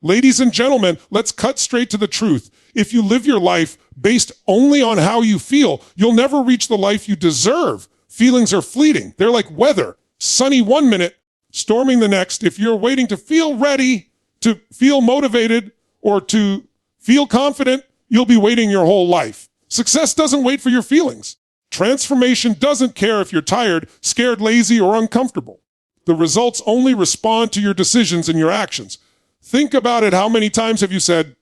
Ladies and gentlemen, let's cut straight to the truth. If you live your life based only on how you feel, you'll never reach the life you deserve. Feelings are fleeting. They're like weather. Sunny one minute, storming the next. If you're waiting to feel ready, to feel motivated, or to feel confident, you'll be waiting your whole life. Success doesn't wait for your feelings. Transformation doesn't care if you're tired, scared, lazy, or uncomfortable. The results only respond to your decisions and your actions. Think about it. How many times have you said,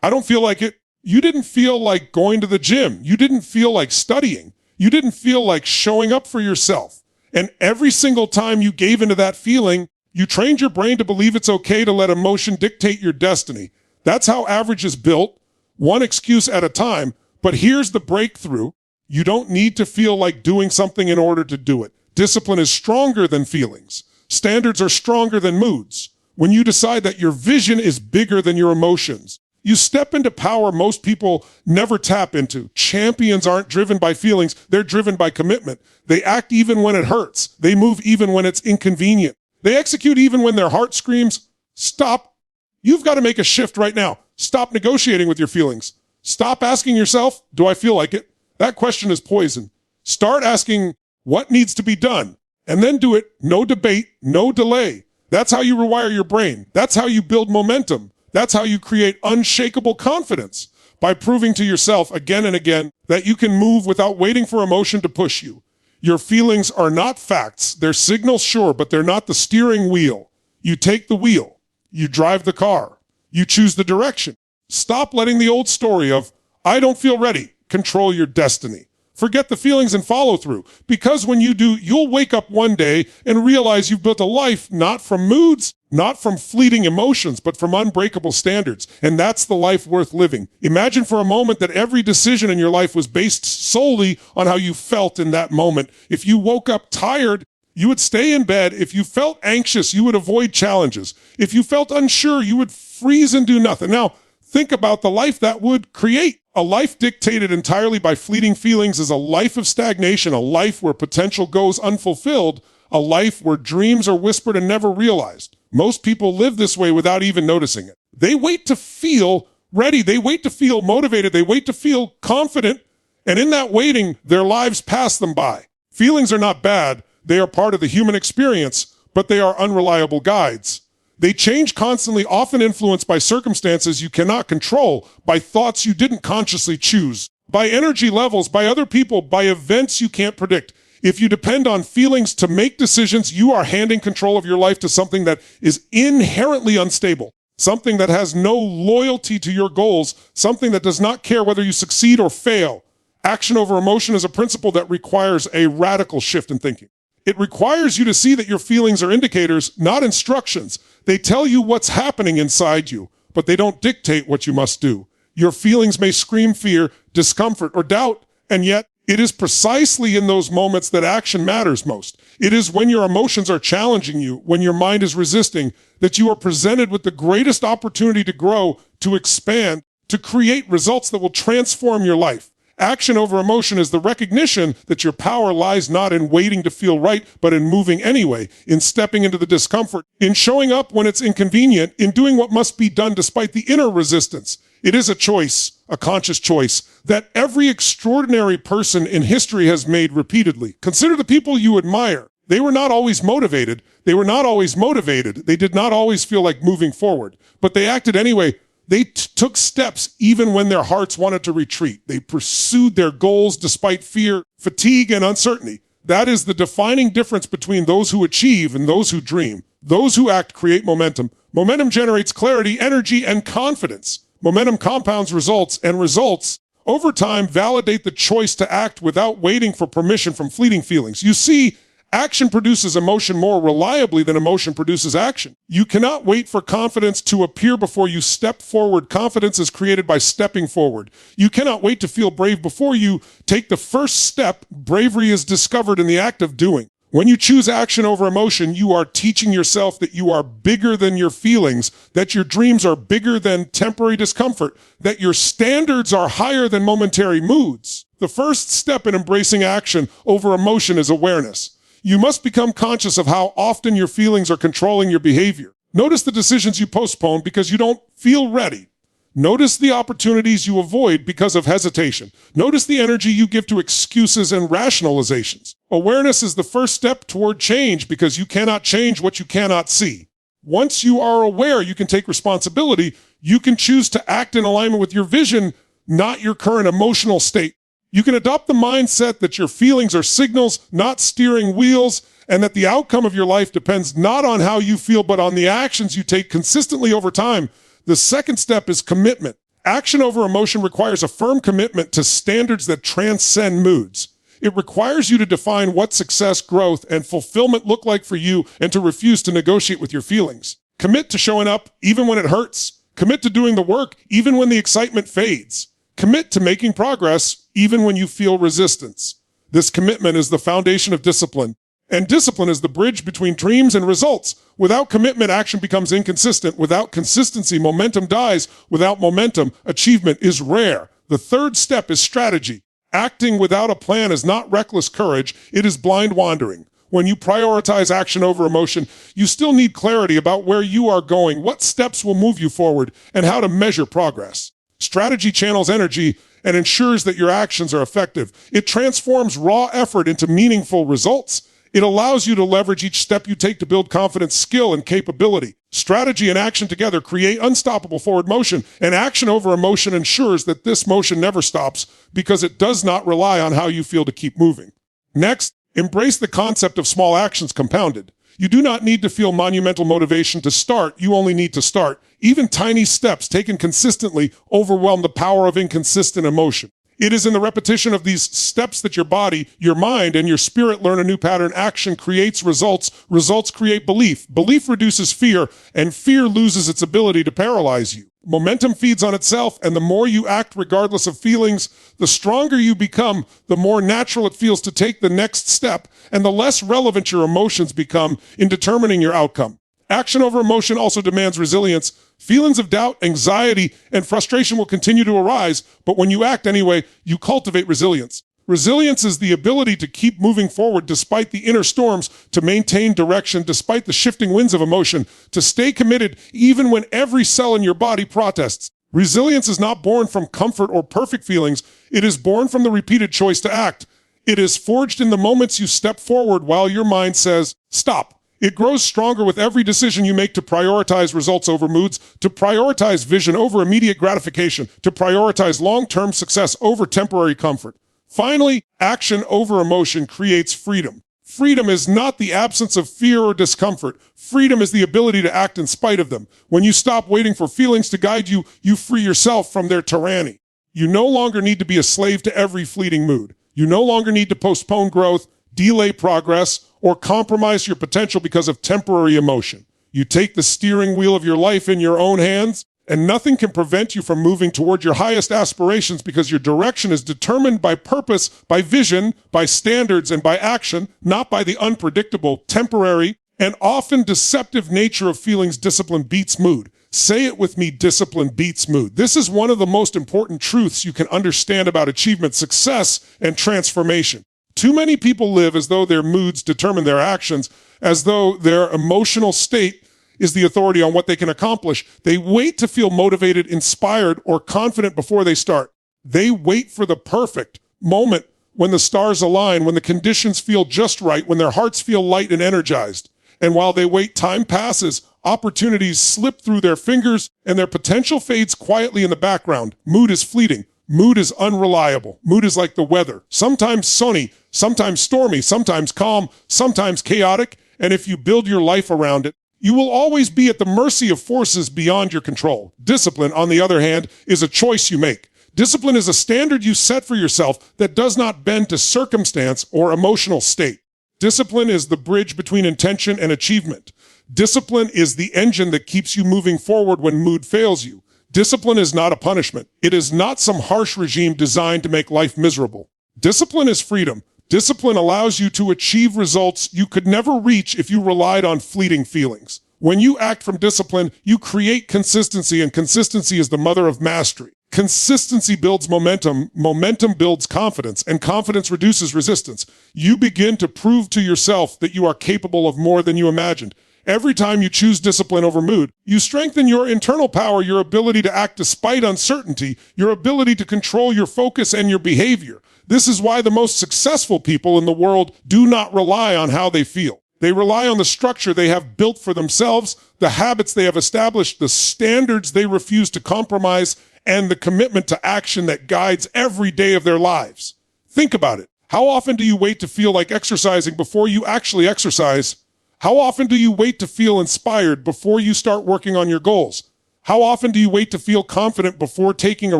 I don't feel like it? You didn't feel like going to the gym. You didn't feel like studying. You didn't feel like showing up for yourself. And every single time you gave into that feeling, you trained your brain to believe it's okay to let emotion dictate your destiny. That's how average is built, one excuse at a time. But here's the breakthrough. You don't need to feel like doing something in order to do it. Discipline is stronger than feelings. Standards are stronger than moods. When you decide that your vision is bigger than your emotions, you step into power most people never tap into. Champions aren't driven by feelings. They're driven by commitment. They act even when it hurts. They move even when it's inconvenient. They execute even when their heart screams, stop. You've got to make a shift right now. Stop negotiating with your feelings. Stop asking yourself, do I feel like it? That question is poison. Start asking, what needs to be done? And then do it. No debate, no delay. That's how you rewire your brain. That's how you build momentum. That's how you create unshakable confidence, by proving to yourself again and again that you can move without waiting for emotion to push you. Your feelings are not facts. They're signals, sure, but they're not the steering wheel. You take the wheel. You drive the car. You choose the direction. Stop letting the old story of, I don't feel ready, control your destiny. Forget the feelings and follow through. Because when you do, you'll wake up one day and realize you've built a life not from moods, not from fleeting emotions, but from unbreakable standards. And that's the life worth living. Imagine for a moment that every decision in your life was based solely on how you felt in that moment. If you woke up tired, you would stay in bed. If you felt anxious, you would avoid challenges. If you felt unsure, you would freeze and do nothing. Now, think about the life that would create. A life dictated entirely by fleeting feelings is a life of stagnation, a life where potential goes unfulfilled, a life where dreams are whispered and never realized. Most people live this way without even noticing it. They wait to feel ready. They wait to feel motivated. They wait to feel confident. And in that waiting, their lives pass them by. Feelings are not bad. They are part of the human experience, but they are unreliable guides. They change constantly, often influenced by circumstances you cannot control, by thoughts you didn't consciously choose, by energy levels, by other people, by events you can't predict. If you depend on feelings to make decisions, you are handing control of your life to something that is inherently unstable, something that has no loyalty to your goals, something that does not care whether you succeed or fail. Action over emotion is a principle that requires a radical shift in thinking. It requires you to see that your feelings are indicators, not instructions. They tell you what's happening inside you, but they don't dictate what you must do. Your feelings may scream fear, discomfort, or doubt, and yet it is precisely in those moments that action matters most. It is when your emotions are challenging you, when your mind is resisting, that you are presented with the greatest opportunity to grow, to expand, to create results that will transform your life. Action over emotion is the recognition that your power lies not in waiting to feel right, but in moving anyway, in stepping into the discomfort, in showing up when it's inconvenient, in doing what must be done despite the inner resistance. It is a choice, a conscious choice, that every extraordinary person in history has made repeatedly. Consider the people you admire. They were not always motivated. They were not always motivated. They did not always feel like moving forward, but they acted anyway. They took steps even when their hearts wanted to retreat. They pursued their goals despite fear, fatigue, and uncertainty. That is the defining difference between those who achieve and those who dream. Those who act create momentum. Momentum generates clarity, energy, and confidence. Momentum compounds results, and results, over time, validate the choice to act without waiting for permission from fleeting feelings. You see, action produces emotion more reliably than emotion produces action. You cannot wait for confidence to appear before you step forward. Confidence is created by stepping forward. You cannot wait to feel brave before you take the first step. Bravery is discovered in the act of doing. When you choose action over emotion, you are teaching yourself that you are bigger than your feelings, that your dreams are bigger than temporary discomfort, that your standards are higher than momentary moods. The first step in embracing action over emotion is awareness. You must become conscious of how often your feelings are controlling your behavior. Notice the decisions you postpone because you don't feel ready. Notice the opportunities you avoid because of hesitation. Notice the energy you give to excuses and rationalizations. Awareness is the first step toward change because you cannot change what you cannot see. Once you are aware, you can take responsibility. You can choose to act in alignment with your vision, not your current emotional state. You can adopt the mindset that your feelings are signals, not steering wheels, and that the outcome of your life depends not on how you feel, but on the actions you take consistently over time. The second step is commitment. Action over emotion requires a firm commitment to standards that transcend moods. It requires you to define what success, growth, and fulfillment look like for you and to refuse to negotiate with your feelings. Commit to showing up even when it hurts. Commit to doing the work even when the excitement fades. Commit to making progress even when you feel resistance. This commitment is the foundation of discipline. And discipline is the bridge between dreams and results. Without commitment, action becomes inconsistent. Without consistency, momentum dies. Without momentum, achievement is rare. The third step is strategy. Acting without a plan is not reckless courage, it is blind wandering. When you prioritize action over emotion, you still need clarity about where you are going, what steps will move you forward, and how to measure progress. Strategy channels energy and ensures that your actions are effective. It transforms raw effort into meaningful results. It allows you to leverage each step you take to build confidence, skill, and capability. Strategy and action together create unstoppable forward motion, and action over emotion ensures that this motion never stops because it does not rely on how you feel to keep moving. Next, embrace the concept of small actions compounded. You do not need to feel monumental motivation to start, you only need to start. Even tiny steps taken consistently overwhelm the power of inconsistent emotion. It is in the repetition of these steps that your body, your mind, and your spirit learn a new pattern. Action creates results. Results create belief. Belief reduces fear, and fear loses its ability to paralyze you. Momentum feeds on itself, and the more you act regardless of feelings, the stronger you become, the more natural it feels to take the next step, and the less relevant your emotions become in determining your outcome. Action over emotion also demands resilience. Feelings of doubt, anxiety, and frustration will continue to arise, but when you act anyway, you cultivate resilience. Resilience is the ability to keep moving forward despite the inner storms, to maintain direction despite the shifting winds of emotion, to stay committed even when every cell in your body protests. Resilience is not born from comfort or perfect feelings. It is born from the repeated choice to act. It is forged in the moments you step forward while your mind says, stop. It grows stronger with every decision you make to prioritize results over moods, to prioritize vision over immediate gratification, to prioritize long-term success over temporary comfort. Finally, action over emotion creates freedom. Freedom is not the absence of fear or discomfort. Freedom is the ability to act in spite of them. When you stop waiting for feelings to guide you, you free yourself from their tyranny. You no longer need to be a slave to every fleeting mood. You no longer need to postpone growth, delay progress, or compromise your potential because of temporary emotion. You take the steering wheel of your life in your own hands, and nothing can prevent you from moving toward your highest aspirations because your direction is determined by purpose, by vision, by standards, and by action, not by the unpredictable, temporary, and often deceptive nature of feelings. Discipline beats mood. Say it with me, discipline beats mood. This is one of the most important truths you can understand about achievement, success, and transformation. Too many people live as though their moods determine their actions, as though their emotional state is the authority on what they can accomplish. They wait to feel motivated, inspired, or confident before they start. They wait for the perfect moment when the stars align, when the conditions feel just right, when their hearts feel light and energized. And while they wait, time passes, opportunities slip through their fingers, and their potential fades quietly in the background. Mood is fleeting. Mood is unreliable. Mood is like the weather. Sometimes sunny, sometimes stormy, sometimes calm, sometimes chaotic. And if you build your life around it, you will always be at the mercy of forces beyond your control. Discipline, on the other hand, is a choice you make. Discipline is a standard you set for yourself that does not bend to circumstance or emotional state. Discipline is the bridge between intention and achievement. Discipline is the engine that keeps you moving forward when mood fails you. Discipline is not a punishment. It is not some harsh regime designed to make life miserable. Discipline is freedom. Discipline allows you to achieve results you could never reach if you relied on fleeting feelings. When you act from discipline, you create consistency, and consistency is the mother of mastery. Consistency builds momentum, momentum builds confidence, and confidence reduces resistance. You begin to prove to yourself that you are capable of more than you imagined. Every time you choose discipline over mood, you strengthen your internal power, your ability to act despite uncertainty, your ability to control your focus and your behavior. This is why the most successful people in the world do not rely on how they feel. They rely on the structure they have built for themselves, the habits they have established, the standards they refuse to compromise, and the commitment to action that guides every day of their lives. Think about it. How often do you wait to feel like exercising before you actually exercise? How often do you wait to feel inspired before you start working on your goals? How often do you wait to feel confident before taking a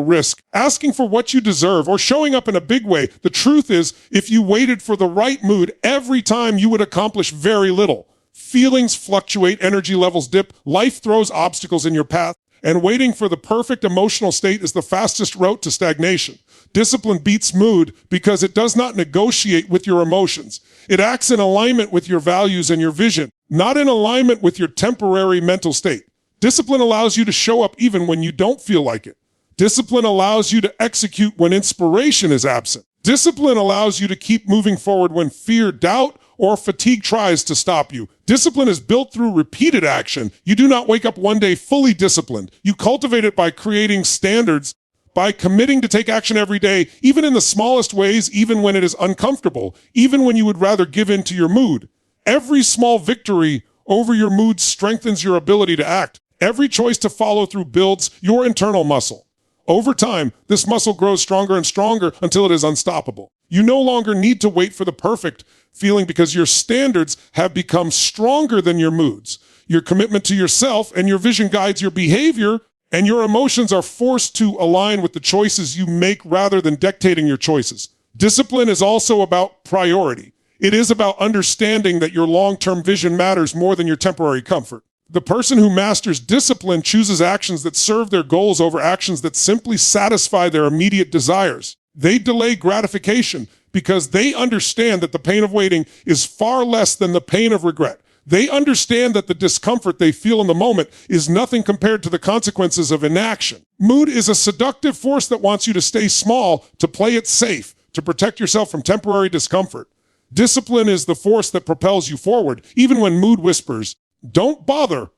risk, asking for what you deserve, or showing up in a big way? The truth is, if you waited for the right mood every time, you would accomplish very little. Feelings fluctuate, energy levels dip, life throws obstacles in your path, and waiting for the perfect emotional state is the fastest route to stagnation. Discipline beats mood because it does not negotiate with your emotions. It acts in alignment with your values and your vision, not in alignment with your temporary mental state. Discipline allows you to show up even when you don't feel like it. Discipline allows you to execute when inspiration is absent. Discipline allows you to keep moving forward when fear, doubt, or fatigue tries to stop you. Discipline is built through repeated action. You do not wake up one day fully disciplined. You cultivate it by creating standards, by committing to take action every day, even in the smallest ways, even when it is uncomfortable, even when you would rather give in to your mood. Every small victory over your mood strengthens your ability to act. Every choice to follow through builds your internal muscle. Over time, this muscle grows stronger and stronger until it is unstoppable. You no longer need to wait for the perfect feeling because your standards have become stronger than your moods. Your commitment to yourself and your vision guides your behavior, and your emotions are forced to align with the choices you make rather than dictating your choices. Discipline is also about priority. It is about understanding that your long-term vision matters more than your temporary comfort. The person who masters discipline chooses actions that serve their goals over actions that simply satisfy their immediate desires. They delay gratification because they understand that the pain of waiting is far less than the pain of regret. They understand that the discomfort they feel in the moment is nothing compared to the consequences of inaction. Mood is a seductive force that wants you to stay small, to play it safe, to protect yourself from temporary discomfort. Discipline is the force that propels you forward, even when mood whispers, "Don't bother,"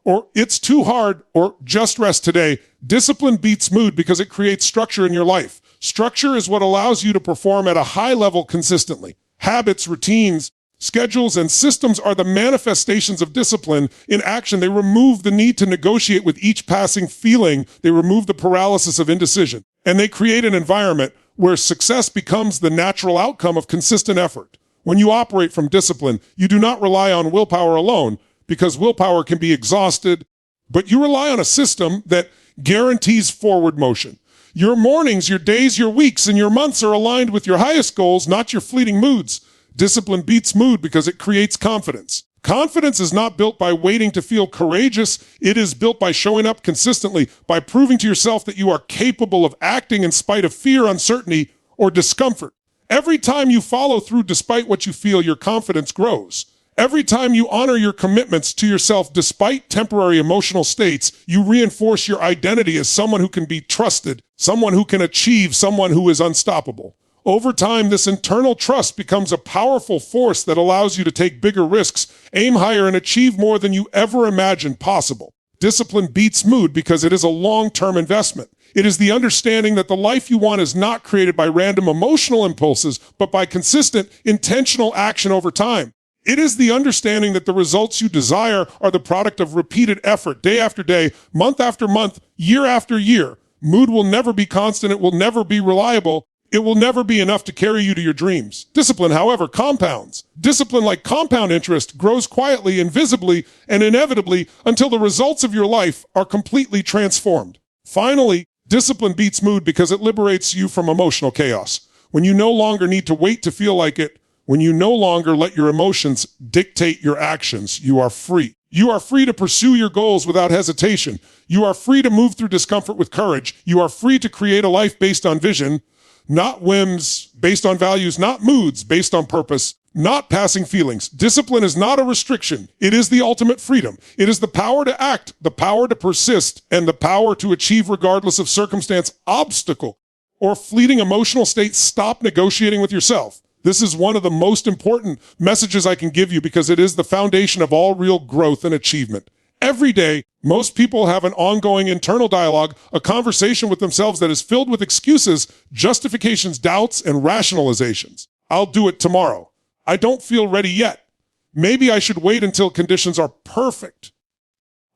or "It's too hard," or "Just rest today." Discipline beats mood because it creates structure in your life. Structure is what allows you to perform at a high level consistently. Habits, routines, schedules, and systems are the manifestations of discipline in action. They remove the need to negotiate with each passing feeling. They remove the paralysis of indecision. And they create an environment where success becomes the natural outcome of consistent effort. When you operate from discipline, you do not rely on willpower alone, because willpower can be exhausted, but you rely on a system that guarantees forward motion. Your mornings, your days, your weeks, and your months are aligned with your highest goals, not your fleeting moods. Discipline beats mood because it creates confidence. Confidence is not built by waiting to feel courageous. It is built by showing up consistently, by proving to yourself that you are capable of acting in spite of fear, uncertainty, or discomfort. Every time you follow through despite what you feel, your confidence grows. Every time you honor your commitments to yourself despite temporary emotional states, you reinforce your identity as someone who can be trusted, someone who can achieve, someone who is unstoppable. Over time, this internal trust becomes a powerful force that allows you to take bigger risks, aim higher, and achieve more than you ever imagined possible. Discipline beats mood because it is a long-term investment. It is the understanding that the life you want is not created by random emotional impulses, but by consistent, intentional action over time. It is the understanding that the results you desire are the product of repeated effort, day after day, month after month, year after year. Mood will never be constant. It will never be reliable. It will never be enough to carry you to your dreams. Discipline, however, compounds. Discipline, like compound interest, grows quietly, invisibly, and inevitably until the results of your life are completely transformed. Finally, discipline beats mood because it liberates you from emotional chaos. When you no longer need to wait to feel like it, when you no longer let your emotions dictate your actions, you are free. You are free to pursue your goals without hesitation. You are free to move through discomfort with courage. You are free to create a life based on vision, not whims, based on values, not moods, based on purpose, not passing feelings. Discipline is not a restriction. It is the ultimate freedom. It is the power to act, the power to persist, and the power to achieve regardless of circumstance, obstacle, or fleeting emotional state. Stop negotiating with yourself. This is one of the most important messages I can give you because it is the foundation of all real growth and achievement. Every day, most people have an ongoing internal dialogue, a conversation with themselves that is filled with excuses, justifications, doubts, and rationalizations. I'll do it tomorrow. I don't feel ready yet. Maybe I should wait until conditions are perfect.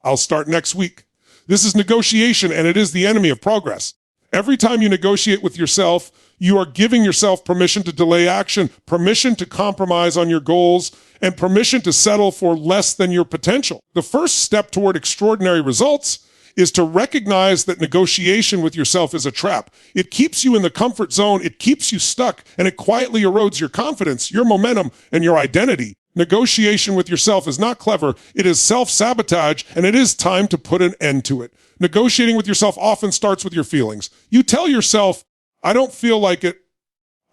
I'll start next week. This is negotiation, and it is the enemy of progress. Every time you negotiate with yourself, you are giving yourself permission to delay action, permission to compromise on your goals, and permission to settle for less than your potential. The first step toward extraordinary results is to recognize that negotiation with yourself is a trap. It keeps you in the comfort zone, it keeps you stuck, and it quietly erodes your confidence, your momentum, and your identity. Negotiation with yourself is not clever, it is self-sabotage, and it is time to put an end to it. Negotiating with yourself often starts with your feelings. You tell yourself, I don't feel like it,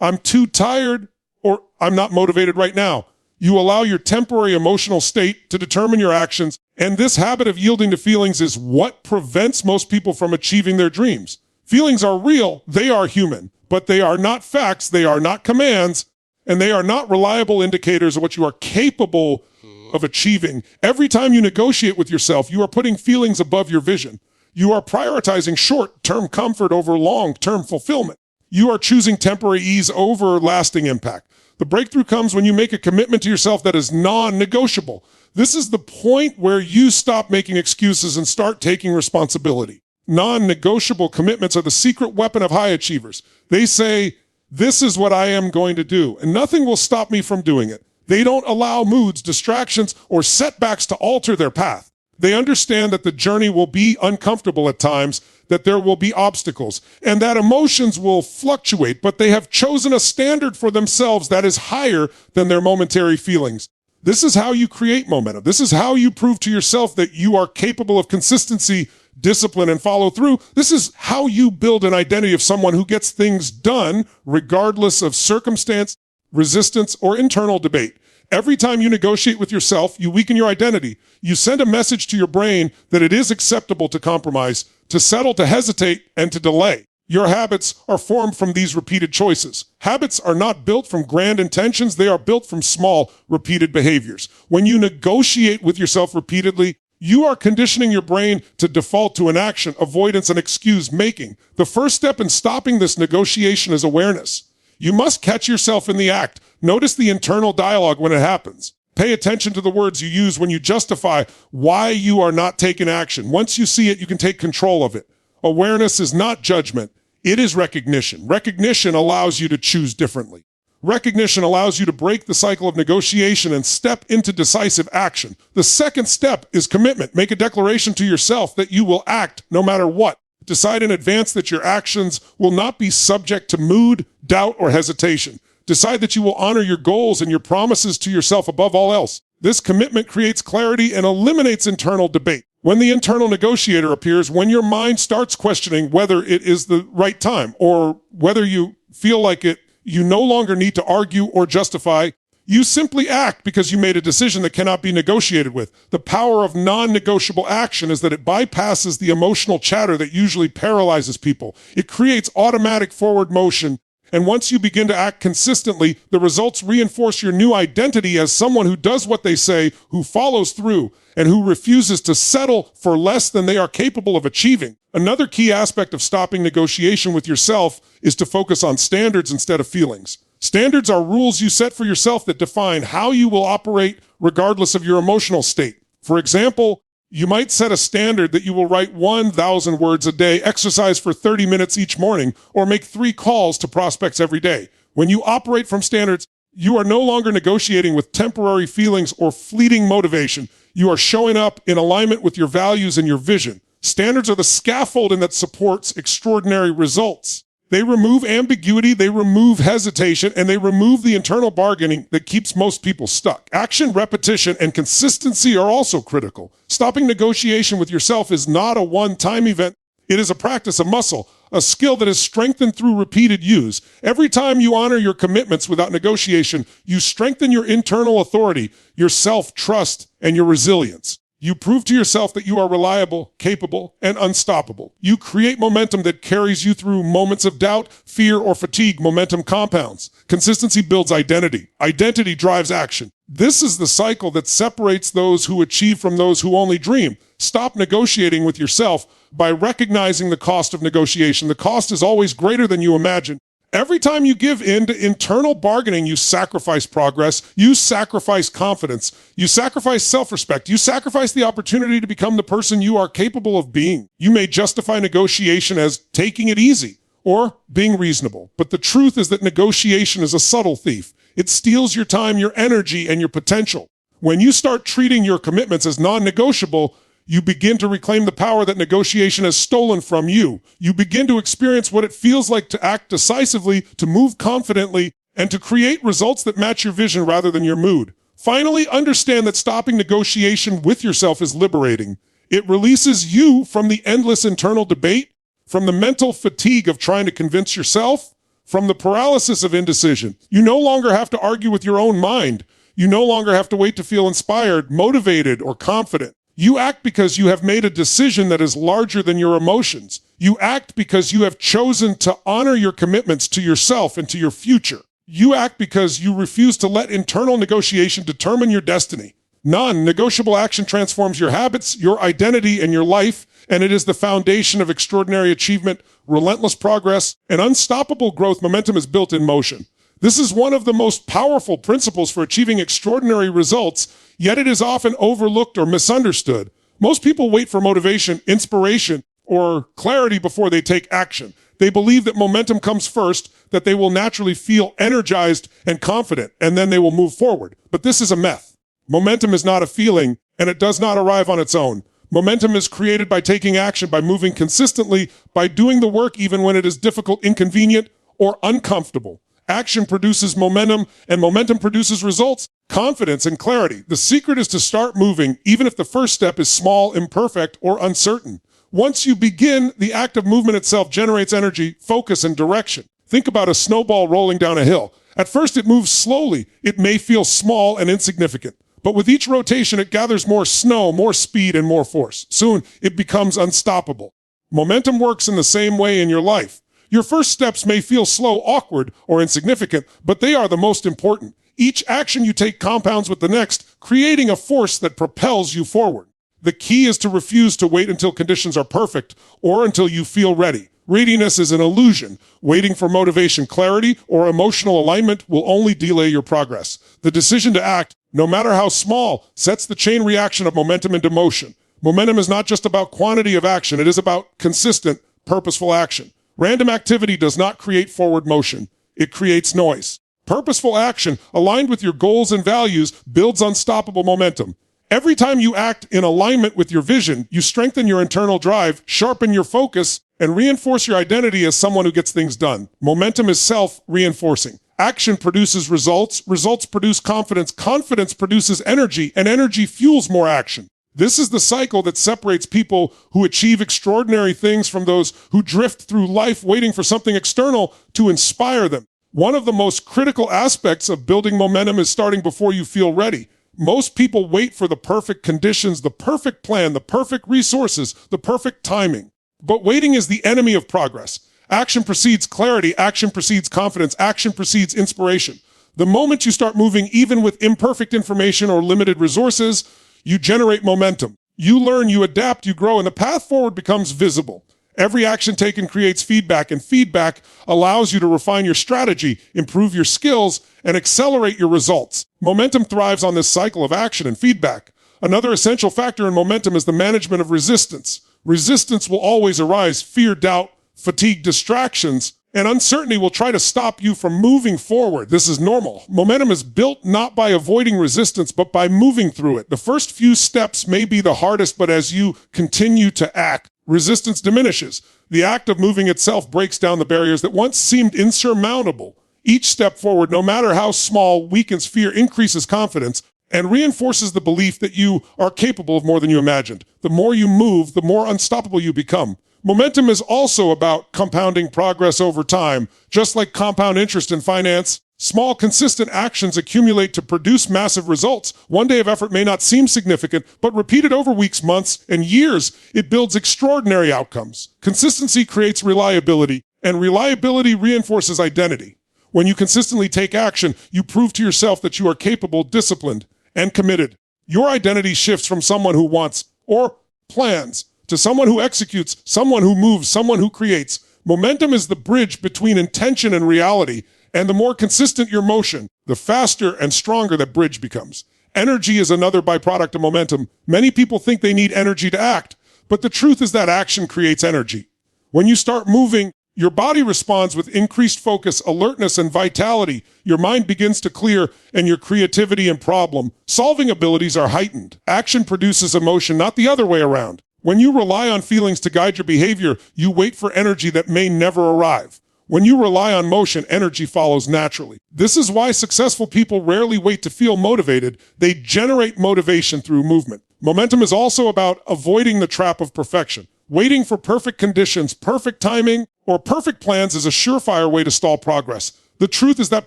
I'm too tired, or I'm not motivated right now. You allow your temporary emotional state to determine your actions, and this habit of yielding to feelings is what prevents most people from achieving their dreams. Feelings are real, they are human, but they are not facts, they are not commands, and they are not reliable indicators of what you are capable of achieving. Every time you negotiate with yourself, you are putting feelings above your vision. You are prioritizing short-term comfort over long-term fulfillment. You are choosing temporary ease over lasting impact. The breakthrough comes when you make a commitment to yourself that is non-negotiable. This is the point where you stop making excuses and start taking responsibility. Non-negotiable commitments are the secret weapon of high achievers. They say, this is what I am going to do, and nothing will stop me from doing it. They don't allow moods, distractions, or setbacks to alter their path. They understand that the journey will be uncomfortable at times, that there will be obstacles, and that emotions will fluctuate, but they have chosen a standard for themselves that is higher than their momentary feelings. This is how you create momentum. This is how you prove to yourself that you are capable of consistency, discipline, and follow through. This is how you build an identity of someone who gets things done regardless of circumstance, resistance, or internal debate. Every time you negotiate with yourself, you weaken your identity. You send a message to your brain that it is acceptable to compromise, to settle, to hesitate, and to delay. Your habits are formed from these repeated choices. Habits are not built from grand intentions. They are built from small, repeated behaviors. When you negotiate with yourself repeatedly, you are conditioning your brain to default to inaction, avoidance, and excuse making. The first step in stopping this negotiation is awareness. You must catch yourself in the act. Notice the internal dialogue when it happens. Pay attention to the words you use when you justify why you are not taking action. Once you see it, you can take control of it. Awareness is not judgment. It is recognition. Recognition allows you to choose differently. Recognition allows you to break the cycle of negotiation and step into decisive action. The second step is commitment. Make a declaration to yourself that you will act no matter what. Decide in advance that your actions will not be subject to mood, doubt, or hesitation. Decide that you will honor your goals and your promises to yourself above all else. This commitment creates clarity and eliminates internal debate. When the internal negotiator appears, when your mind starts questioning whether it is the right time or whether you feel like it, you no longer need to argue or justify. You simply act because you made a decision that cannot be negotiated with. The power of non-negotiable action is that it bypasses the emotional chatter that usually paralyzes people. It creates automatic forward motion. And once you begin to act consistently, the results reinforce your new identity as someone who does what they say, who follows through, and who refuses to settle for less than they are capable of achieving. Another key aspect of stopping negotiation with yourself is to focus on standards instead of feelings. Standards are rules you set for yourself that define how you will operate regardless of your emotional state. For example, you might set a standard that you will write 1,000 words a day, exercise for 30 minutes each morning, or make 3 calls to prospects every day. When you operate from standards, you are no longer negotiating with temporary feelings or fleeting motivation. You are showing up in alignment with your values and your vision. Standards are the scaffolding that supports extraordinary results. They remove ambiguity, they remove hesitation, and they remove the internal bargaining that keeps most people stuck. Action, repetition, and consistency are also critical. Stopping negotiation with yourself is not a one-time event. It is a practice, a muscle, a skill that is strengthened through repeated use. Every time you honor your commitments without negotiation, you strengthen your internal authority, your self-trust, and your resilience. You prove to yourself that you are reliable, capable, and unstoppable. You create momentum that carries you through moments of doubt, fear, or fatigue. Momentum compounds. Consistency builds identity. Identity drives action. This is the cycle that separates those who achieve from those who only dream. Stop negotiating with yourself by recognizing the cost of negotiation. The cost is always greater than you imagine. Every time you give in to internal bargaining, you sacrifice progress, you sacrifice confidence, you sacrifice self-respect, you sacrifice the opportunity to become the person you are capable of being. You may justify negotiation as taking it easy or being reasonable, but the truth is that negotiation is a subtle thief. It steals your time, your energy, and your potential. When you start treating your commitments as non-negotiable, you begin to reclaim the power that negotiation has stolen from you. You begin to experience what it feels like to act decisively, to move confidently, and to create results that match your vision rather than your mood. Finally, understand that stopping negotiation with yourself is liberating. It releases you from the endless internal debate, from the mental fatigue of trying to convince yourself, from the paralysis of indecision. You no longer have to argue with your own mind. You no longer have to wait to feel inspired, motivated, or confident. You act because you have made a decision that is larger than your emotions. You act because you have chosen to honor your commitments to yourself and to your future. You act because you refuse to let internal negotiation determine your destiny. Non-negotiable action transforms your habits, your identity, and your life, and it is the foundation of extraordinary achievement, relentless progress, and unstoppable growth. Momentum is built in motion. This is one of the most powerful principles for achieving extraordinary results, yet it is often overlooked or misunderstood. Most people wait for motivation, inspiration, or clarity before they take action. They believe that momentum comes first, that they will naturally feel energized and confident, and then they will move forward. But this is a myth. Momentum is not a feeling, and it does not arrive on its own. Momentum is created by taking action, by moving consistently, by doing the work even when it is difficult, inconvenient, or uncomfortable. Action produces momentum, and momentum produces results, confidence, and clarity. The secret is to start moving, even if the first step is small, imperfect, or uncertain. Once you begin, the act of movement itself generates energy, focus, and direction. Think about a snowball rolling down a hill. At first, it moves slowly. It may feel small and insignificant. But with each rotation, it gathers more snow, more speed, and more force. Soon, it becomes unstoppable. Momentum works in the same way in your life. Your first steps may feel slow, awkward, or insignificant, but they are the most important. Each action you take compounds with the next, creating a force that propels you forward. The key is to refuse to wait until conditions are perfect or until you feel ready. Readiness is an illusion. Waiting for motivation, clarity, or emotional alignment will only delay your progress. The decision to act, no matter how small, sets the chain reaction of momentum into motion. Momentum is not just about quantity of action. It is about consistent, purposeful action. Random activity does not create forward motion. It creates noise. Purposeful action, aligned with your goals and values, builds unstoppable momentum. Every time you act in alignment with your vision, you strengthen your internal drive, sharpen your focus, and reinforce your identity as someone who gets things done. Momentum is self-reinforcing. Action produces results. Results produce confidence. Confidence produces energy, and energy fuels more action. This is the cycle that separates people who achieve extraordinary things from those who drift through life waiting for something external to inspire them. One of the most critical aspects of building momentum is starting before you feel ready. Most people wait for the perfect conditions, the perfect plan, the perfect resources, the perfect timing. But waiting is the enemy of progress. Action precedes clarity, action precedes confidence, action precedes inspiration. The moment you start moving, even with imperfect information or limited resources, you generate momentum. You learn, you adapt, you grow, and the path forward becomes visible. Every action taken creates feedback, and feedback allows you to refine your strategy, improve your skills, and accelerate your results. Momentum thrives on this cycle of action and feedback. Another essential factor in momentum is the management of resistance. Resistance will always arise. Fear, doubt, fatigue, distractions, and uncertainty will try to stop you from moving forward. This is normal. Momentum is built not by avoiding resistance, but by moving through it. The first few steps may be the hardest, but as you continue to act, resistance diminishes. The act of moving itself breaks down the barriers that once seemed insurmountable. Each step forward, no matter how small, weakens fear, increases confidence, and reinforces the belief that you are capable of more than you imagined. The more you move, the more unstoppable you become. Momentum is also about compounding progress over time. Just like compound interest in finance, Small, consistent actions accumulate to produce massive results. One day of effort may not seem significant, but repeated over weeks, months, and years, it builds extraordinary outcomes. Consistency creates reliability, and reliability reinforces identity. When you consistently take action, you prove to yourself that you are capable, disciplined, and committed. Your identity shifts from someone who wants or plans to someone who executes, someone who moves, someone who creates. Momentum is the bridge between intention and reality, and the more consistent your motion, the faster and stronger that bridge becomes. Energy is another byproduct of momentum. Many people think they need energy to act, but the truth is that action creates energy. When you start moving, your body responds with increased focus, alertness, and vitality. Your mind begins to clear, and your creativity and problem-solving abilities are heightened. Action produces emotion, not the other way around. When you rely on feelings to guide your behavior, you wait for energy that may never arrive. When you rely on motion, energy follows naturally. This is why successful people rarely wait to feel motivated. They generate motivation through movement. Momentum is also about avoiding the trap of perfection. Waiting for perfect conditions, perfect timing, or perfect plans is a surefire way to stall progress. The truth is that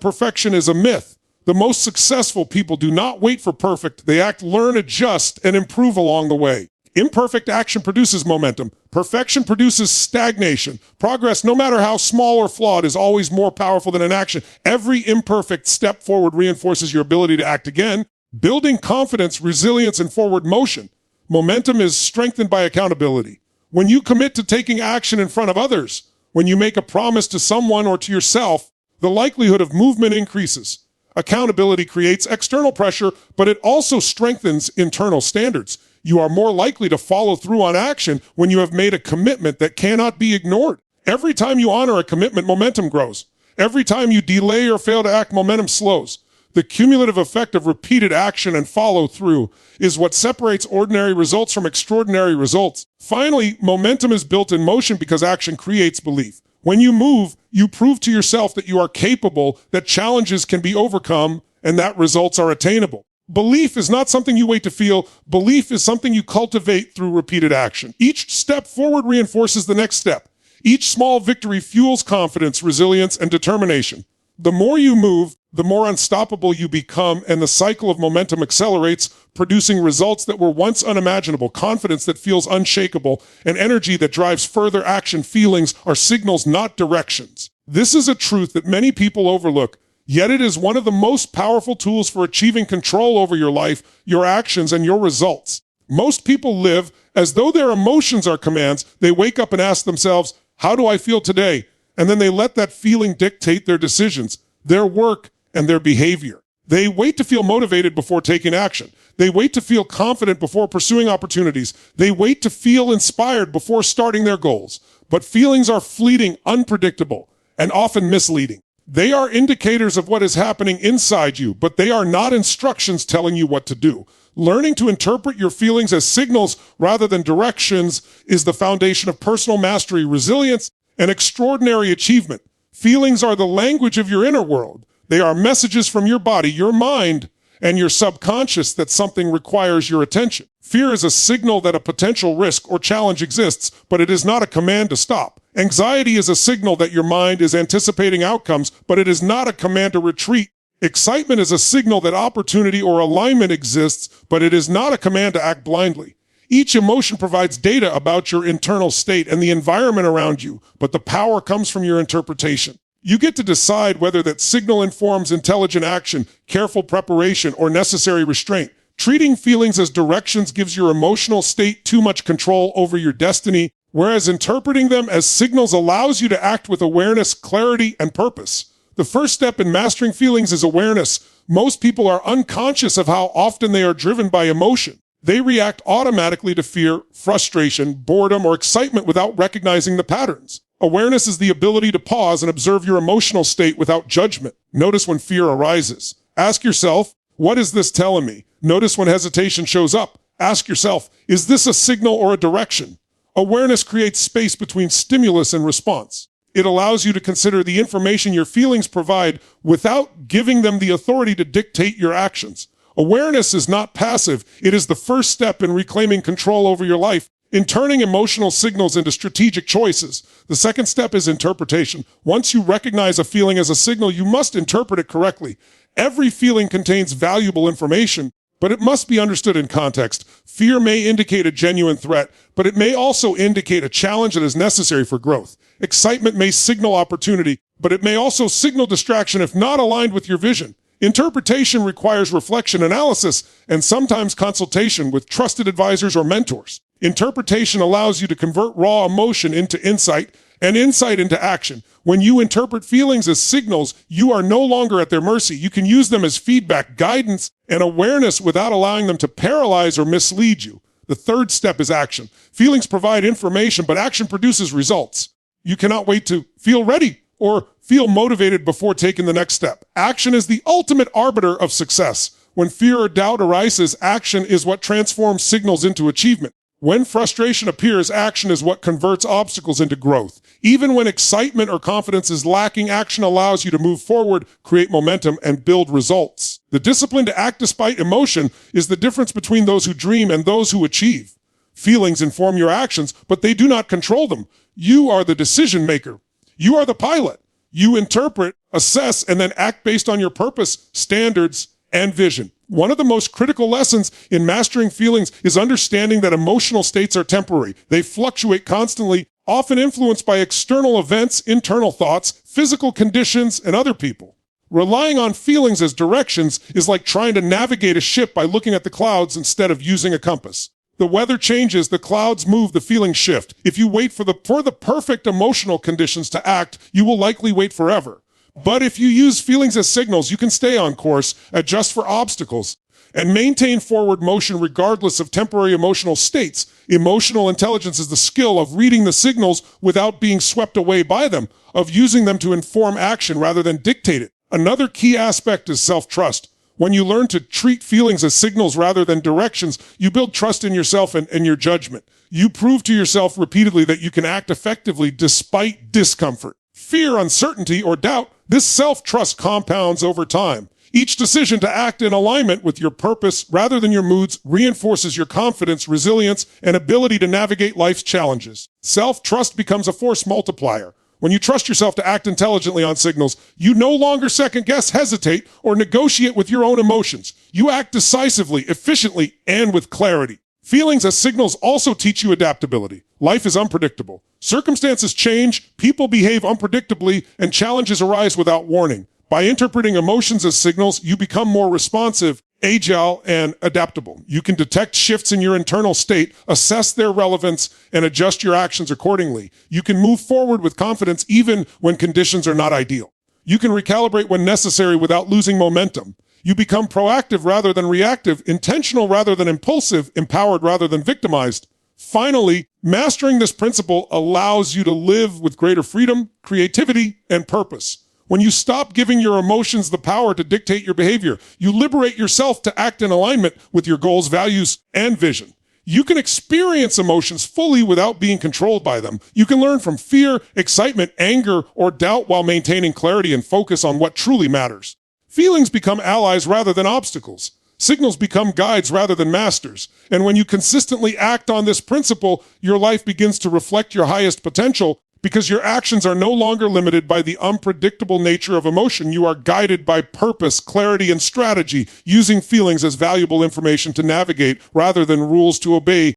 perfection is a myth. The most successful people do not wait for perfect. They act, learn, adjust, and improve along the way. Imperfect action produces momentum. Perfection produces stagnation. Progress, no matter how small or flawed, is always more powerful than inaction. Every imperfect step forward reinforces your ability to act again, building confidence, resilience, and forward motion. Momentum is strengthened by accountability. When you commit to taking action in front of others, when you make a promise to someone or to yourself, the likelihood of movement increases. Accountability creates external pressure, but it also strengthens internal standards. You are more likely to follow through on action when you have made a commitment that cannot be ignored. Every time you honor a commitment, momentum grows. Every time you delay or fail to act, momentum slows. The cumulative effect of repeated action and follow through is what separates ordinary results from extraordinary results. Finally, momentum is built in motion because action creates belief. When you move, you prove to yourself that you are capable, that challenges can be overcome, and that results are attainable. Belief is not something you wait to feel. Belief is something you cultivate through repeated action. Each step forward reinforces the next step. Each small victory fuels confidence, resilience, and determination. The more you move, the more unstoppable you become, and the cycle of momentum accelerates, producing results that were once unimaginable, confidence that feels unshakable, and energy that drives further action. Feelings are signals, not directions. This is a truth that many people overlook, yet it is one of the most powerful tools for achieving control over your life, your actions, and your results. Most people live as though their emotions are commands. They wake up and ask themselves, how do I feel today? And then they let that feeling dictate their decisions, their work, and their behavior. They wait to feel motivated before taking action. They wait to feel confident before pursuing opportunities. They wait to feel inspired before starting their goals. But feelings are fleeting, unpredictable, and often misleading. They are indicators of what is happening inside you, but they are not instructions telling you what to do. Learning to interpret your feelings as signals rather than directions is the foundation of personal mastery, resilience, and extraordinary achievement. Feelings are the language of your inner world. They are messages from your body, your mind, and your subconscious that something requires your attention. Fear is a signal that a potential risk or challenge exists, but it is not a command to stop. Anxiety is a signal that your mind is anticipating outcomes, but it is not a command to retreat. Excitement is a signal that opportunity or alignment exists, but it is not a command to act blindly. Each emotion provides data about your internal state and the environment around you, but the power comes from your interpretation. You get to decide whether that signal informs intelligent action, careful preparation, or necessary restraint. Treating feelings as directions gives your emotional state too much control over your destiny, whereas interpreting them as signals allows you to act with awareness, clarity, and purpose. The first step in mastering feelings is awareness. Most people are unconscious of how often they are driven by emotion. They react automatically to fear, frustration, boredom, or excitement without recognizing the patterns. Awareness is the ability to pause and observe your emotional state without judgment. Notice when fear arises. Ask yourself, what is this telling me? Notice when hesitation shows up. Ask yourself, is this a signal or a direction? Awareness creates space between stimulus and response. It allows you to consider the information your feelings provide without giving them the authority to dictate your actions. Awareness is not passive. It is the first step in reclaiming control over your life. in turning emotional signals into strategic choices. The second step is interpretation. Once you recognize a feeling as a signal, you must interpret it correctly. Every feeling contains valuable information, but it must be understood in context. Fear may indicate a genuine threat, but it may also indicate a challenge that is necessary for growth. Excitement may signal opportunity, but it may also signal distraction if not aligned with your vision. Interpretation requires reflection, analysis, and sometimes consultation with trusted advisors or mentors. Interpretation allows you to convert raw emotion into insight and insight into action. When you interpret feelings as signals, you are no longer at their mercy. You can use them as feedback, guidance, and awareness without allowing them to paralyze or mislead you. The third step is action. Feelings provide information, but action produces results. You cannot wait to feel ready or feel motivated before taking the next step. Action is the ultimate arbiter of success. When fear or doubt arises, action is what transforms signals into achievement. When frustration appears, action is what converts obstacles into growth. Even when excitement or confidence is lacking, action allows you to move forward, create momentum, and build results. The discipline to act despite emotion is the difference between those who dream and those who achieve. Feelings inform your actions, but they do not control them. You are the decision maker. You are the pilot. You interpret, assess, and then act based on your purpose, standards, and vision. One of the most critical lessons in mastering feelings is understanding that emotional states are temporary. They fluctuate constantly, often influenced by external events, internal thoughts, physical conditions, and other people. Relying on feelings as directions is like trying to navigate a ship by looking at the clouds instead of using a compass. The weather changes, the clouds move, the feelings shift. If you wait for the perfect emotional conditions to act, you will likely wait forever. But if you use feelings as signals, you can stay on course, adjust for obstacles, and maintain forward motion regardless of temporary emotional states. Emotional intelligence is the skill of reading the signals without being swept away by them, of using them to inform action rather than dictate it. Another key aspect is self-trust. When you learn to treat feelings as signals rather than directions, you build trust in yourself and your judgment. You prove to yourself repeatedly that you can act effectively despite discomfort, fear, uncertainty, or doubt. This self-trust compounds over time. Each decision to act in alignment with your purpose rather than your moods reinforces your confidence, resilience, and ability to navigate life's challenges. Self-trust becomes a force multiplier. When you trust yourself to act intelligently on signals, you no longer second-guess, hesitate, or negotiate with your own emotions. You act decisively, efficiently, and with clarity. Feelings as signals also teach you adaptability. Life is unpredictable. Circumstances change, people behave unpredictably, and challenges arise without warning. By interpreting emotions as signals, you become more responsive, agile, and adaptable. You can detect shifts in your internal state, assess their relevance, and adjust your actions accordingly. You can move forward with confidence even when conditions are not ideal. You can recalibrate when necessary without losing momentum. You become proactive rather than reactive, intentional rather than impulsive, empowered rather than victimized. Finally, mastering this principle allows you to live with greater freedom, creativity, and purpose. When you stop giving your emotions the power to dictate your behavior, you liberate yourself to act in alignment with your goals, values, and vision. You can experience emotions fully without being controlled by them. You can learn from fear, excitement, anger, or doubt while maintaining clarity and focus on what truly matters. Feelings become allies rather than obstacles. Signals become guides rather than masters. And when you consistently act on this principle, your life begins to reflect your highest potential because your actions are no longer limited by the unpredictable nature of emotion. You are guided by purpose, clarity, and strategy, using feelings as valuable information to navigate rather than rules to obey.